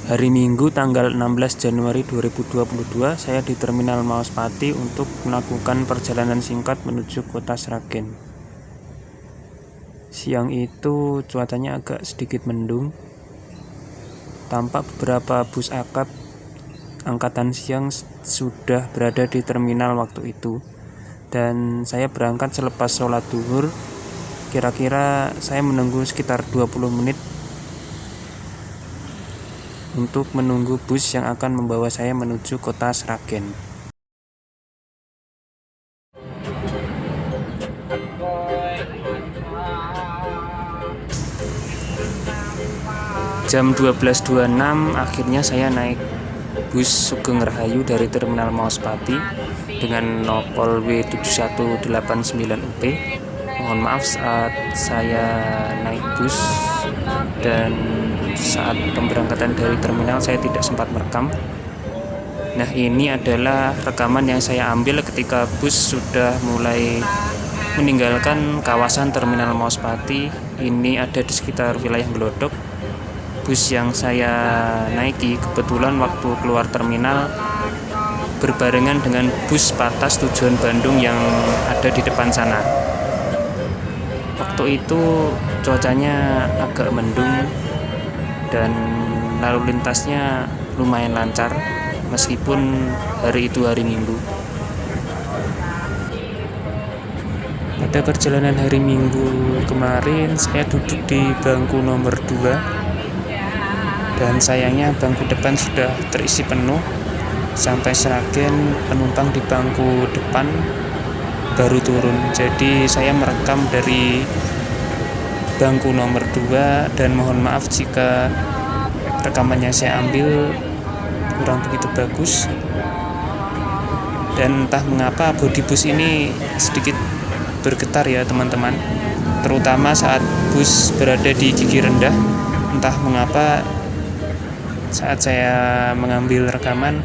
Hari Minggu tanggal 16 Januari 2022, saya di Terminal Maospati untuk melakukan perjalanan singkat menuju kota Sragen. Siang itu cuacanya agak sedikit mendung. Tampak beberapa bus akap angkatan siang sudah berada di terminal waktu itu. Dan saya berangkat selepas sholat duhur. Kira-kira saya menunggu sekitar 20 menit untuk menunggu bus yang akan membawa saya menuju kota Sragen. Jam 12.26 akhirnya saya naik bus Sugeng Rahayu dari Terminal Maospati dengan nopol W7189UP. Mohon maaf saat saya naik bus dan saat pemberangkatan dari terminal saya tidak sempat merekam. Nah, ini adalah rekaman yang saya ambil ketika bus sudah mulai meninggalkan kawasan Terminal Maospati. Ini ada di sekitar wilayah Glodok. Bus yang saya naiki kebetulan waktu keluar terminal berbarengan dengan bus Patas tujuan Bandung yang ada di depan sana. Waktu itu cuacanya agak mendung dan lalu lintasnya lumayan lancar meskipun hari itu hari Minggu. Pada perjalanan hari Minggu kemarin saya duduk di bangku nomor 2 dan sayangnya bangku depan sudah terisi penuh. Sampai Sragen penumpang di bangku depan baru turun, jadi saya merekam dari bangku nomor 2 dan mohon maaf jika rekamannya saya ambil kurang begitu bagus. Dan entah mengapa bodi bus ini sedikit bergetar ya teman-teman, terutama saat bus berada di gigi rendah. Entah mengapa saat saya mengambil rekaman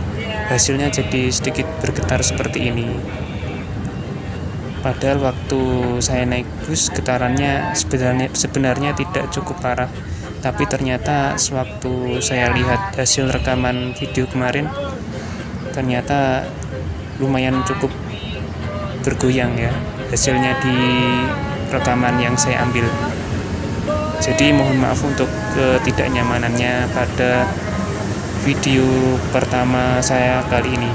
hasilnya jadi sedikit bergetar seperti ini. Padahal waktu saya naik bus getarannya sebenarnya tidak cukup parah, tapi ternyata sewaktu saya lihat hasil rekaman video kemarin ternyata lumayan cukup bergoyang ya hasilnya di rekaman yang saya ambil. Jadi mohon maaf untuk ketidaknyamanannya pada video pertama saya kali ini.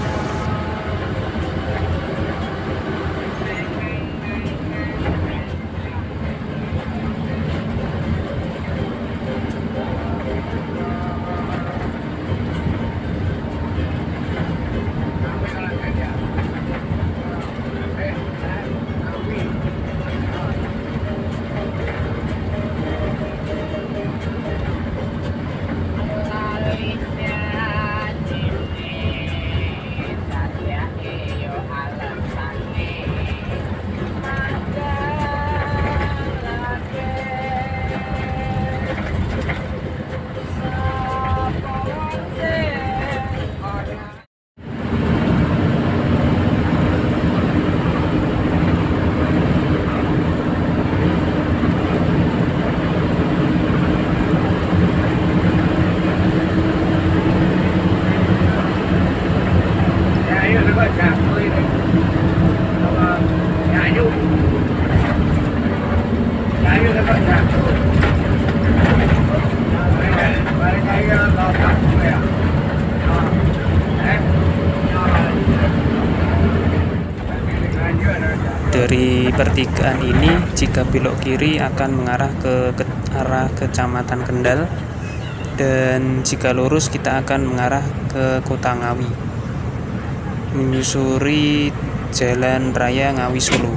Dari pertigaan ini jika belok kiri akan mengarah ke arah Kecamatan Kendal, dan jika lurus kita akan mengarah ke Kota Ngawi menyusuri Jalan Raya Ngawi Solo.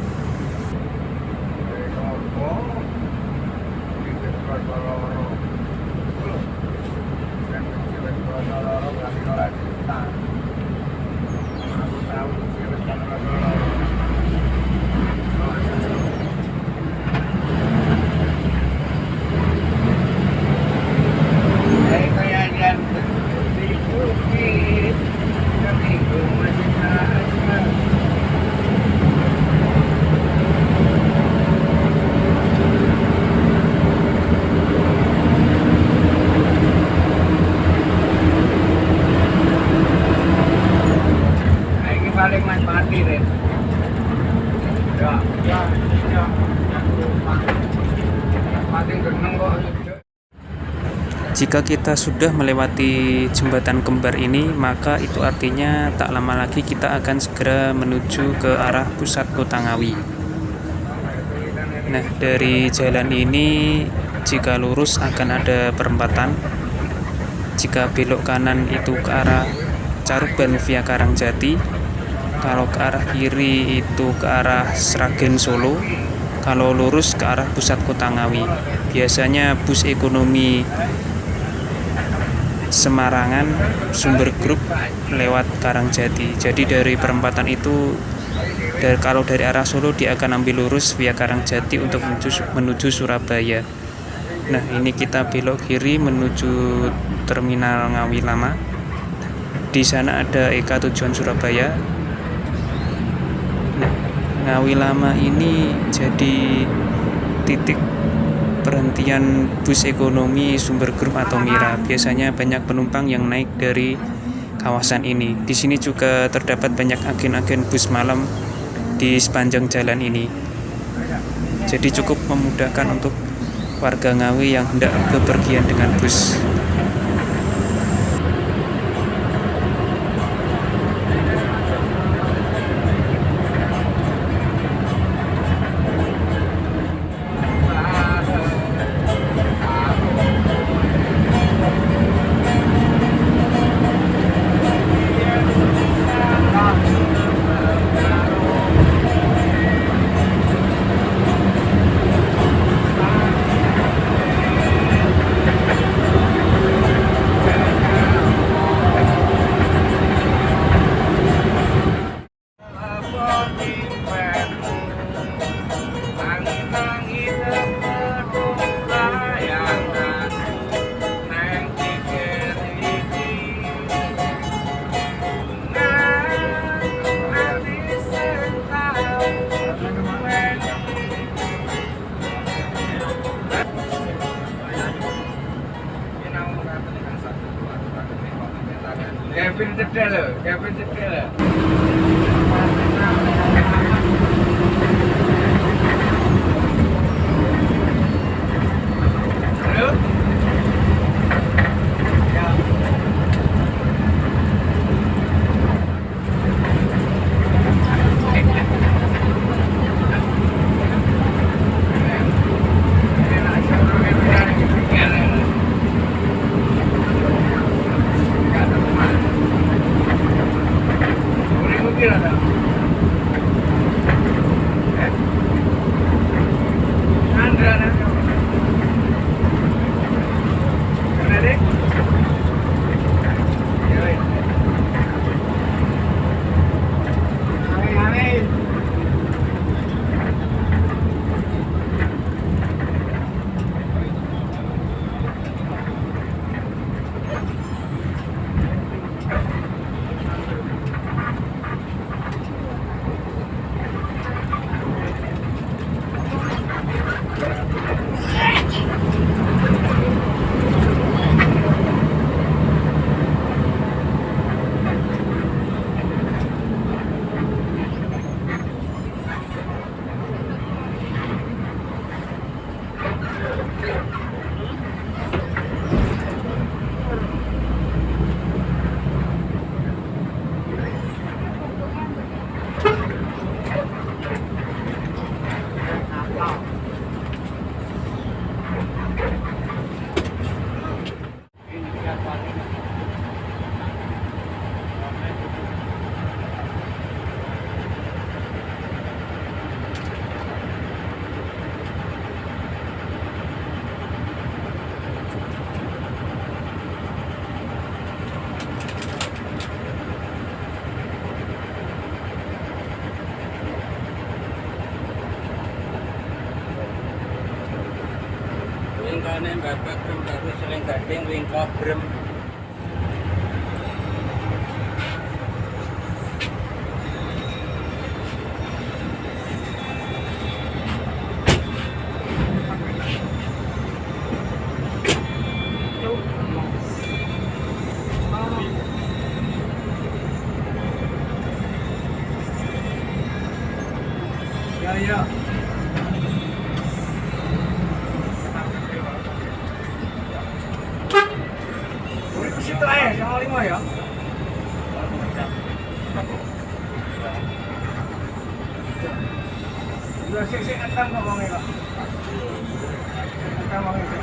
Jika kita sudah melewati jembatan kembar ini, maka itu artinya tak lama lagi kita akan segera menuju ke arah pusat Kota Ngawi. Nah, dari jalan ini jika lurus akan ada perempatan. Jika belok kanan itu ke arah Caruban via Karangjati. Kalau ke arah kiri itu ke arah Sragen Solo. Kalau lurus ke arah pusat Kota Ngawi. Biasanya bus ekonomi Semarangan Sumber Group lewat Karangjati. Jadi dari perempatan itu kalau dari arah Solo dia akan ambil lurus via Karangjati untuk menuju Surabaya. Nah, ini kita belok kiri menuju Terminal Ngawi Lama. Di sana ada EK tujuan Surabaya. Nah, Ngawi Lama ini jadi titik perhentian bus ekonomi Sumber Group atau Mira. Biasanya banyak penumpang yang naik dari kawasan ini. Di sini juga terdapat banyak agen-agen bus malam di sepanjang jalan ini. Jadi cukup memudahkan untuk warga Ngawi yang hendak bepergian dengan bus. Kevin cedel. Halo? Wingkane babak brem baru seling gading wingko brem. iya. Situ aja, sama 5 ya. Udah sih ketan ngomongnya kok. Ketan ngomongnya.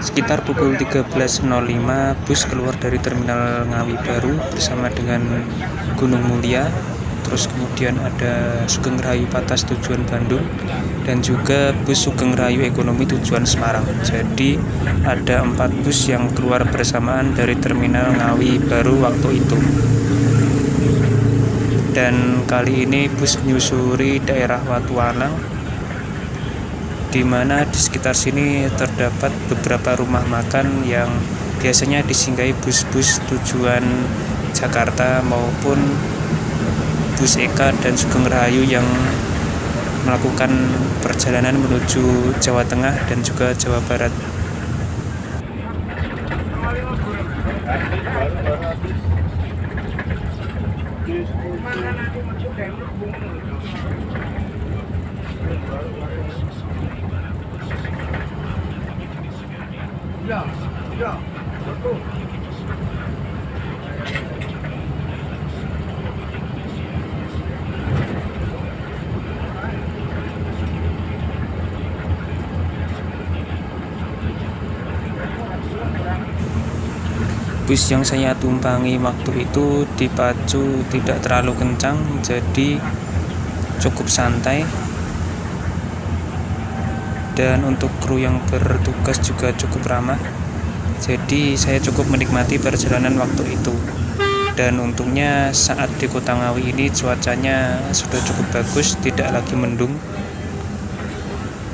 Sekitar pukul 13.05 bus keluar dari Terminal Ngawi Baru bersama dengan Gunung Mulia. Terus kemudian ada Sugeng Rahayu Patas tujuan Bandung dan juga bus Sugeng Rahayu Ekonomi tujuan Semarang. Jadi ada 4 bus yang keluar bersamaan dari Terminal Ngawi Baru waktu itu. Dan kali ini bus menyusuri daerah Watualang, di mana di sekitar sini terdapat beberapa rumah makan yang biasanya disinggahi bus-bus tujuan Jakarta maupun bus Eka dan Sugeng Rahayu yang melakukan perjalanan menuju Jawa Tengah dan juga Jawa Barat. Ya, ya, betul. Bus yang saya tumpangi waktu itu dipacu tidak terlalu kencang, jadi cukup santai. Dan untuk kru yang bertugas juga cukup ramah. Jadi saya cukup menikmati perjalanan waktu itu. Dan untungnya saat di Kota Ngawi ini cuacanya sudah cukup bagus, tidak lagi mendung.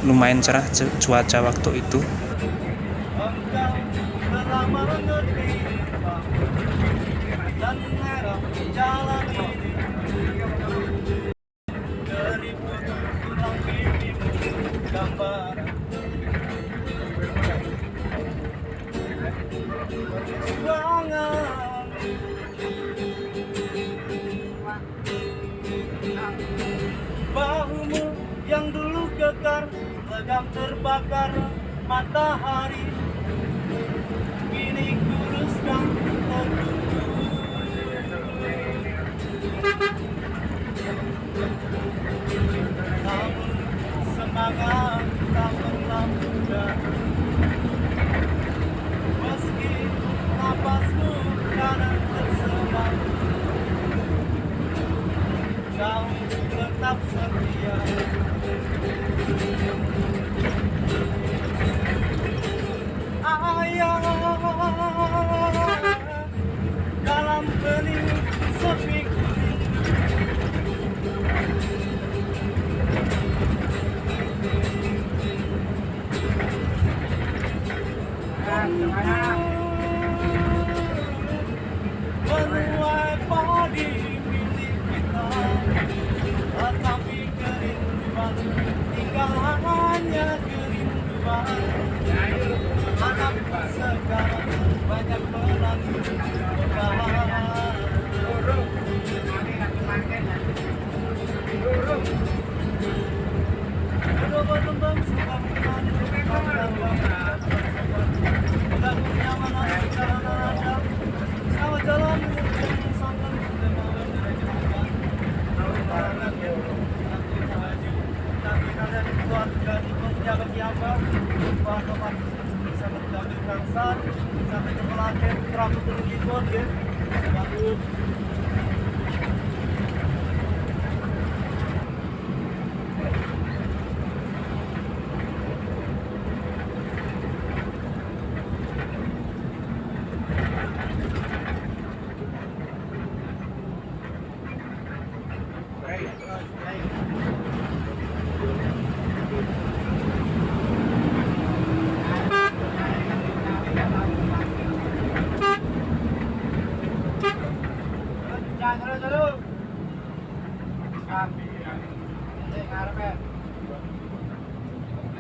Lumayan cerah cuaca waktu itu. Bahumu yang dulu kekar, legam terbakar matahari, kini kurus dan tertutup. Namun semangat tak pernah pudar, meski napasmu kadang tersemat, kau tetap setia. Ayah, dalam bening sepi kuning, menuai padi milik kita, tetapi kerinduan tinggal hanya kerinduan. Anakku sekarang banyak melaju berbahan. Udah berkembang suka tidak punya mana jalan ada, sama jalan menuju sampai ke malam derajat. Tapi kalian buat dan menjaga siapa? Buat tempat bisa menjaga kansar, sampai ke pelatihan terakhir terus buat ya. Bagus.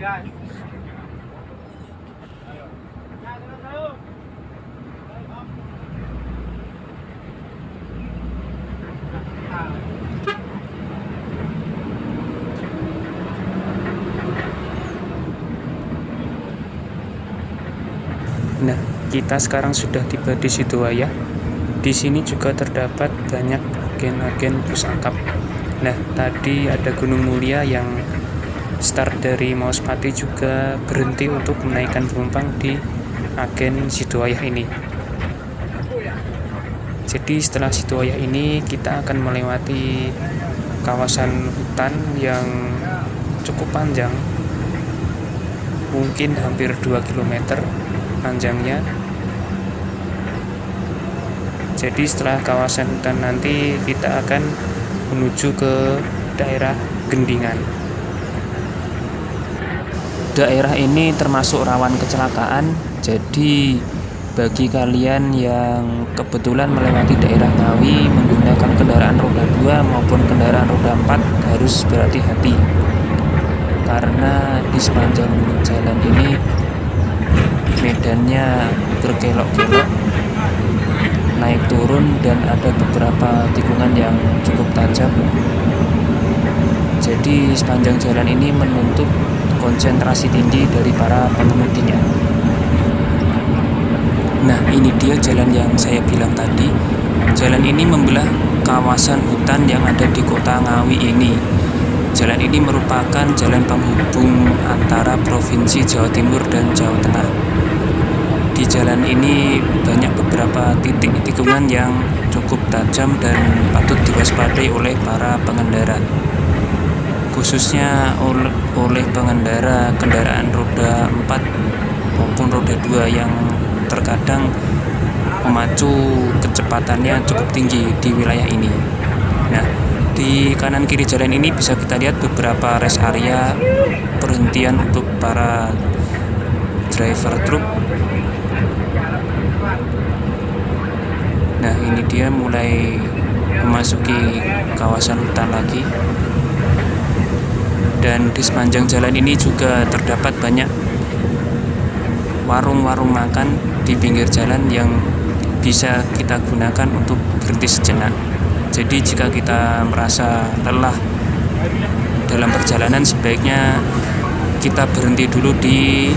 Guys. kita sekarang sudah tiba di Sidowayah. Di sini juga terdapat banyak agen-agen bus akap. Nah, tadi ada Gunung Mulia yang start dari Mauspati juga berhenti untuk menaikkan penumpang di agen Sidowayah ini. Jadi setelah Sidowayah ini kita akan melewati kawasan hutan yang cukup panjang, mungkin hampir 2 km panjangnya. Jadi setelah kawasan hutan nanti kita akan menuju ke daerah Gendingan. Daerah ini termasuk rawan kecelakaan, jadi bagi kalian yang kebetulan melewati daerah Ngawi menggunakan kendaraan roda 2 maupun kendaraan roda 4 harus berhati-hati. Karena di sepanjang jalan ini medannya berkelok-kelok, naik turun, dan ada beberapa tikungan yang cukup tajam. Jadi sepanjang jalan ini menuntut konsentrasi tinggi dari para pengemudinya. Nah, ini dia jalan yang saya bilang tadi. Jalan ini membelah kawasan hutan yang ada di kota Ngawi ini. Jalan ini merupakan jalan penghubung antara Provinsi Jawa Timur dan Jawa Tengah. Di jalan ini banyak beberapa titik tikungan yang cukup tajam dan patut diwaspadai oleh para pengendara, khususnya oleh pengendara kendaraan roda 4 maupun roda 2 yang terkadang memacu kecepatannya cukup tinggi di wilayah ini. Nah, di kanan kiri jalan ini bisa kita lihat beberapa rest area perhentian untuk para driver truk. Nah, ini dia mulai memasuki kawasan hutan lagi. Dan di sepanjang jalan ini juga terdapat banyak warung-warung makan di pinggir jalan yang bisa kita gunakan untuk berhenti sejenak. Jadi jika kita merasa lelah dalam perjalanan, sebaiknya kita berhenti dulu di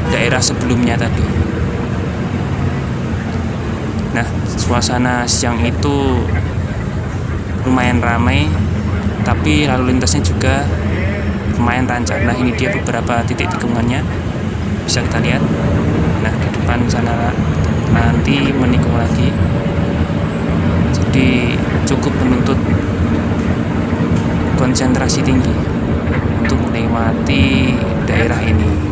daerah sebelumnya tadi. Nah, suasana siang itu lumayan ramai, tapi lalu lintasnya juga lumayan lancar. Nah, ini dia beberapa titik tikungannya, bisa kita lihat. Nah, di depan sana nanti menikung lagi. Jadi cukup menuntut konsentrasi tinggi untuk melewati daerah ini.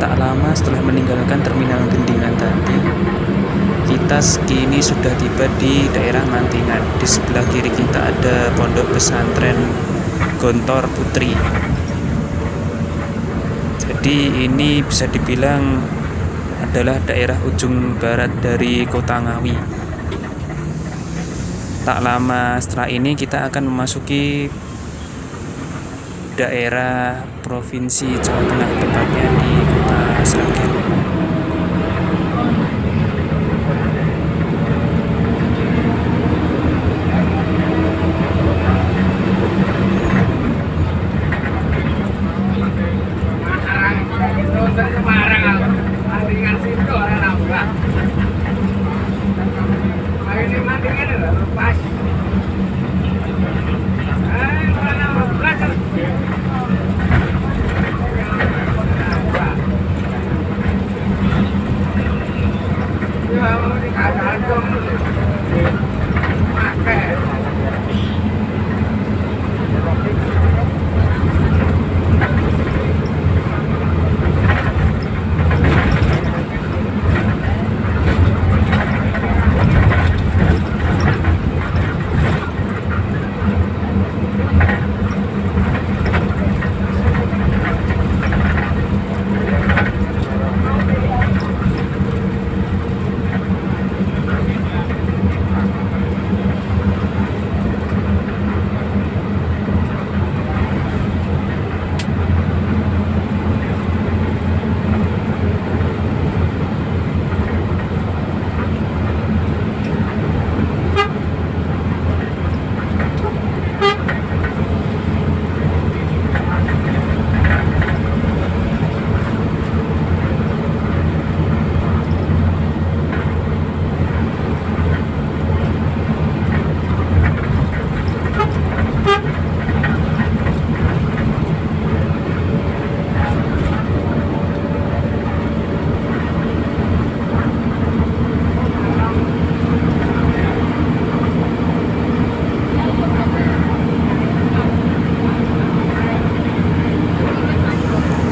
Tak lama setelah meninggalkan terminal Gendingan tadi, kita kini sudah tiba di daerah Mantingan. Di sebelah kiri kita ada pondok pesantren Gontor Putri. Jadi ini bisa dibilang adalah daerah ujung barat dari Kota Ngawi. Tak lama setelah ini kita akan memasuki daerah Provinsi Jawa Tengah, tepatnya di Kota Sragen.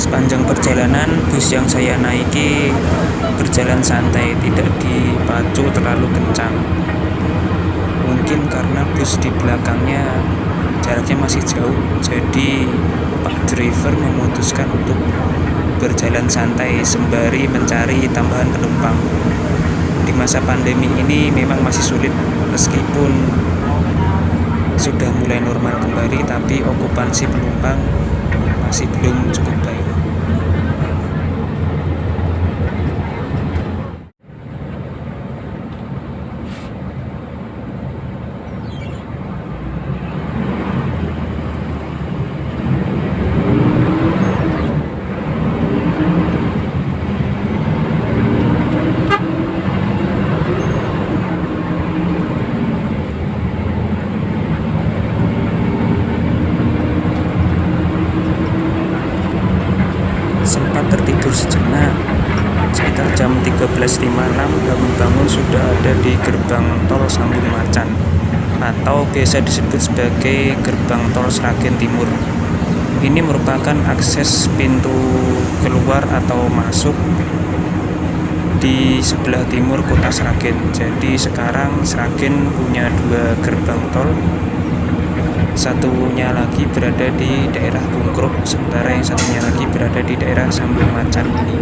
Sepanjang perjalanan bus yang saya naiki berjalan santai, tidak dipacu terlalu kencang. Mungkin karena bus di belakangnya jaraknya masih jauh, jadi Pak driver memutuskan untuk berjalan santai sembari mencari tambahan penumpang. Di masa pandemi ini memang masih sulit, meskipun sudah mulai normal kembali, tapi okupansi penumpang masih belum cukup baik. sejenak. Sekitar jam 13.56 bangun-bangun sudah ada di gerbang tol Sambung Macan atau biasa disebut sebagai gerbang tol Sragen Timur. Ini merupakan akses pintu keluar atau masuk di sebelah timur kota Sragen. Jadi sekarang Sragen punya 2 gerbang tol. Satunya lagi berada di daerah Pungkruk, sementara yang satunya lagi berada di daerah Sambung Macan ini.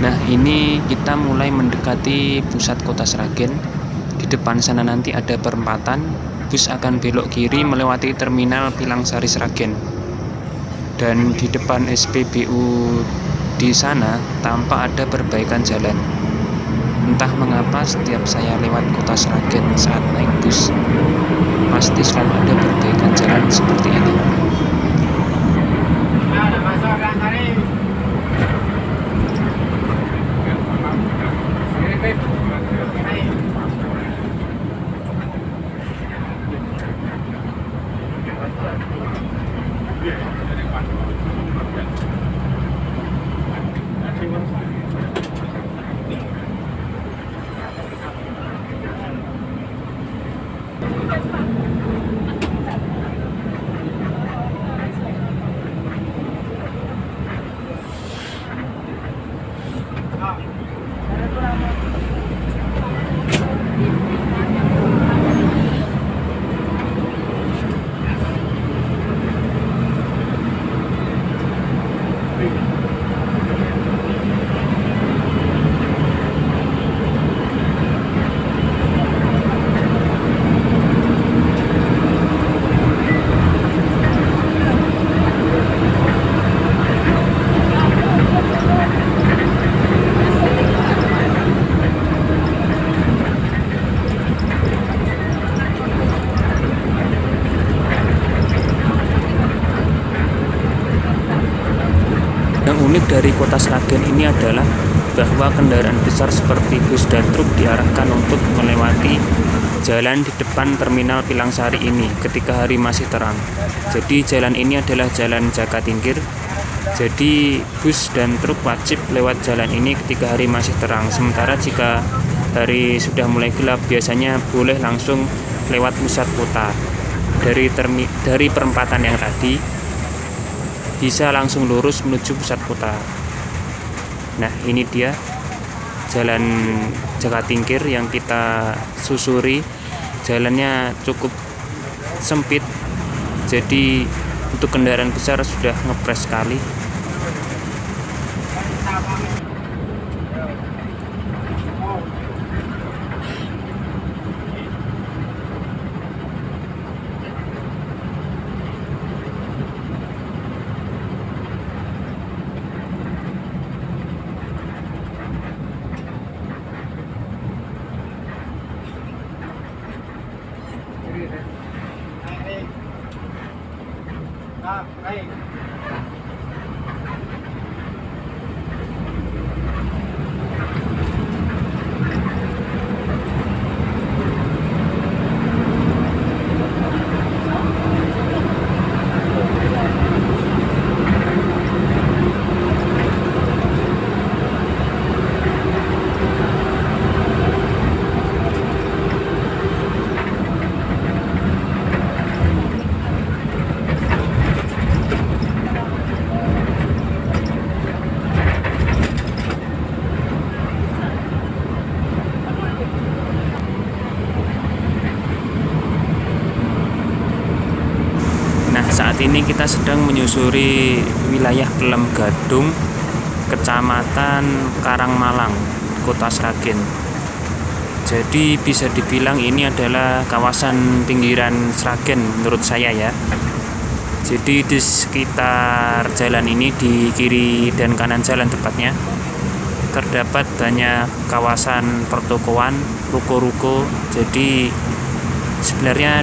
Nah, ini kita mulai mendekati pusat kota Sragen. Di depan sana nanti ada perempatan, bus akan belok kiri melewati terminal Pilangsari Sragen. Dan di depan SPBU di sana tampak ada perbaikan jalan. Entah mengapa setiap saya lewat kota Sragen saat naik bus, pasti selalu ada perbaikan jalan seperti ini. Yang unik dari kota Sragen ini adalah bahwa kendaraan besar seperti bus dan truk diarahkan untuk melewati jalan di depan terminal Pilangsari ini ketika hari masih terang. Jadi jalan ini adalah jalan Jakatingkir. Jadi bus dan truk wajib lewat jalan ini ketika hari masih terang. Sementara jika hari sudah mulai gelap, biasanya boleh langsung lewat pusat kota. Dari perempatan yang tadi bisa langsung lurus menuju pusat kota. Nah, ini dia jalan Jakatingkir yang kita susuri. Jalannya cukup sempit, jadi untuk kendaraan besar sudah ngepres sekali. Saat ini kita sedang menyusuri wilayah Pelem Gadung, Kecamatan Karangmalang, Kota Sragen. Jadi bisa dibilang ini adalah kawasan pinggiran Sragen menurut saya ya. Jadi di sekitar jalan ini, di kiri dan kanan jalan tepatnya, terdapat banyak kawasan pertokoan, ruko-ruko. Jadi sebenarnya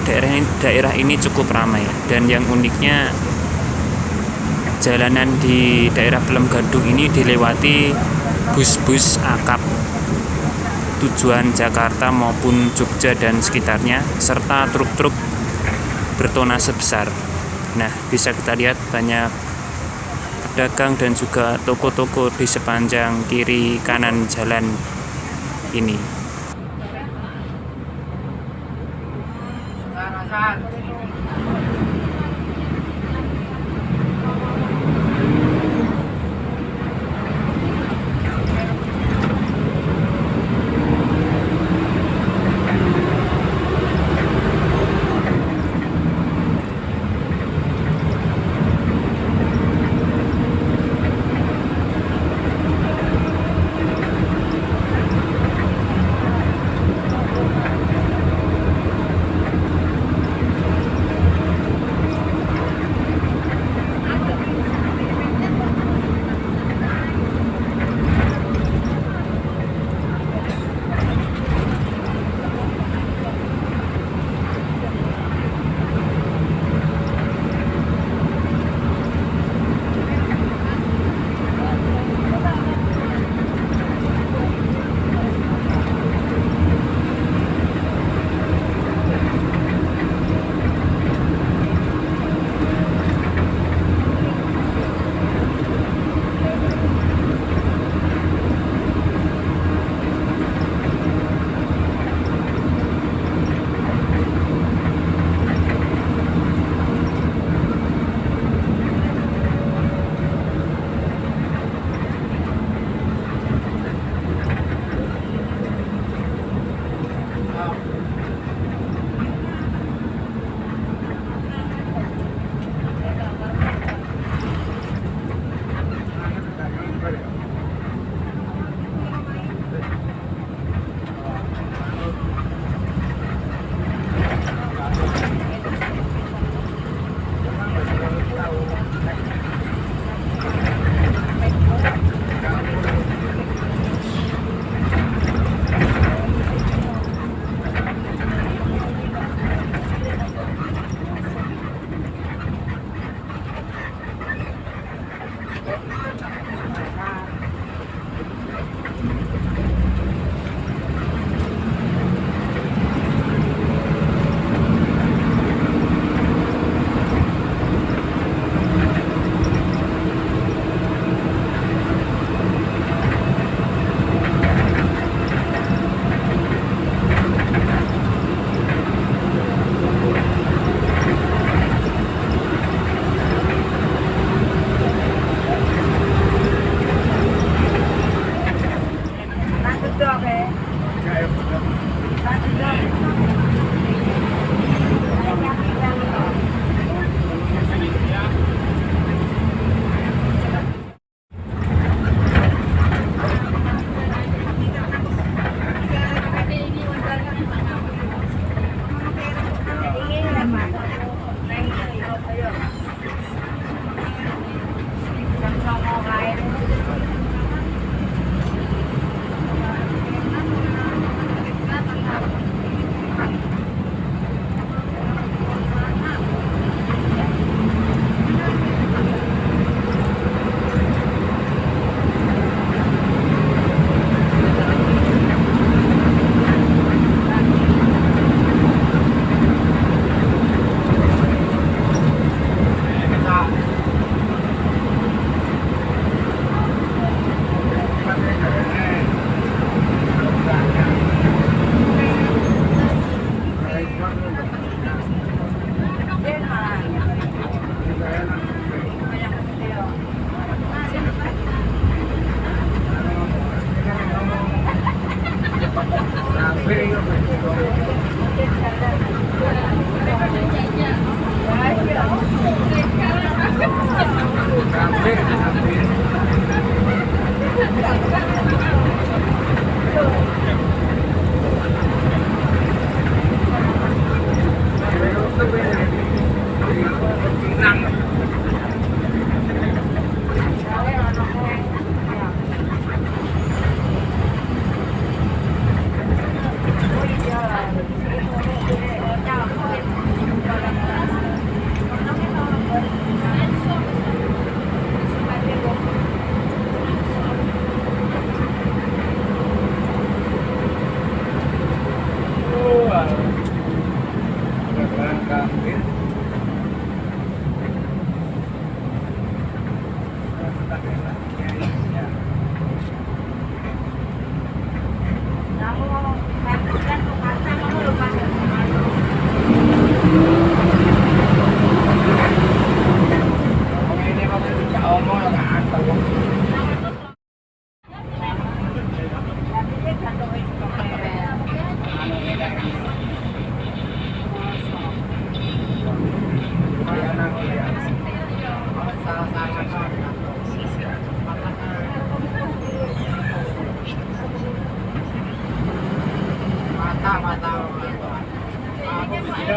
daerah ini cukup ramai, dan yang uniknya jalanan di daerah Pelem Gadung ini dilewati bus-bus akap tujuan Jakarta maupun Jogja dan sekitarnya, serta truk-truk bertonase besar. Nah, bisa kita lihat banyak pedagang dan juga toko-toko di sepanjang kiri kanan jalan ini.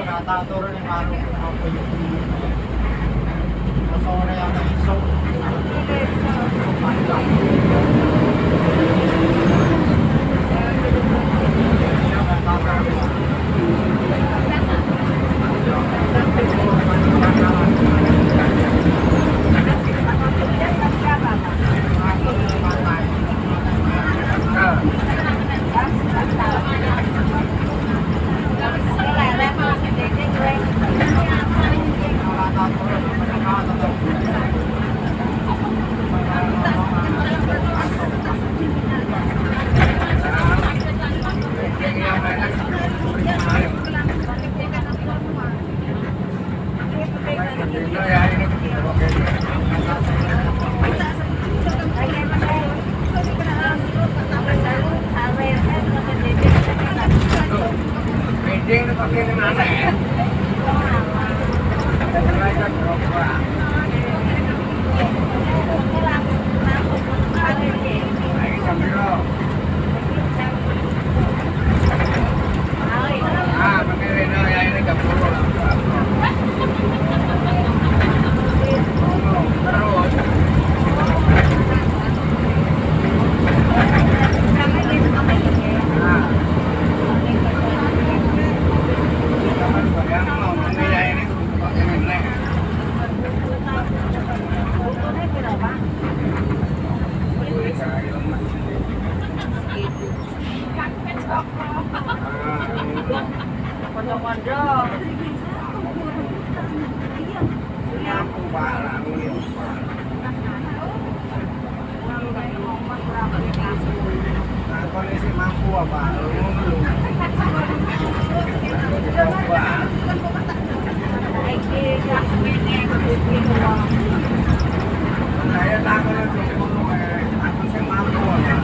Kata turun yang baru apa itu? Sore yang besok. Kondisi mampu apa? Saya takut aku sih mampu apa? Saya mampu apa?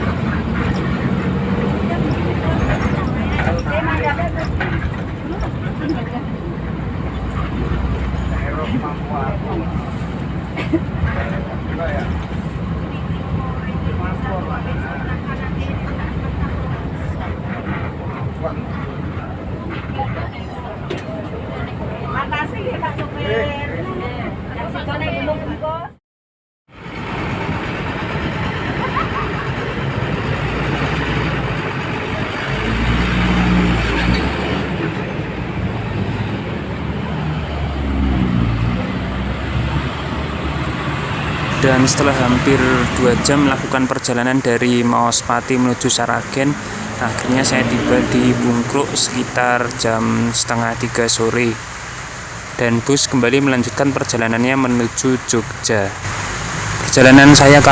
Enggak ya? Mampu apa? Makasih ya Pak Supir. Yang sikone belum bungkus. Dan setelah hampir 2 jam melakukan perjalanan dari Maospati menuju Sragen, akhirnya saya tiba di Bungkruk sekitar jam setengah 3 sore. Dan bus kembali melanjutkan perjalanannya menuju Jogja. Perjalanan saya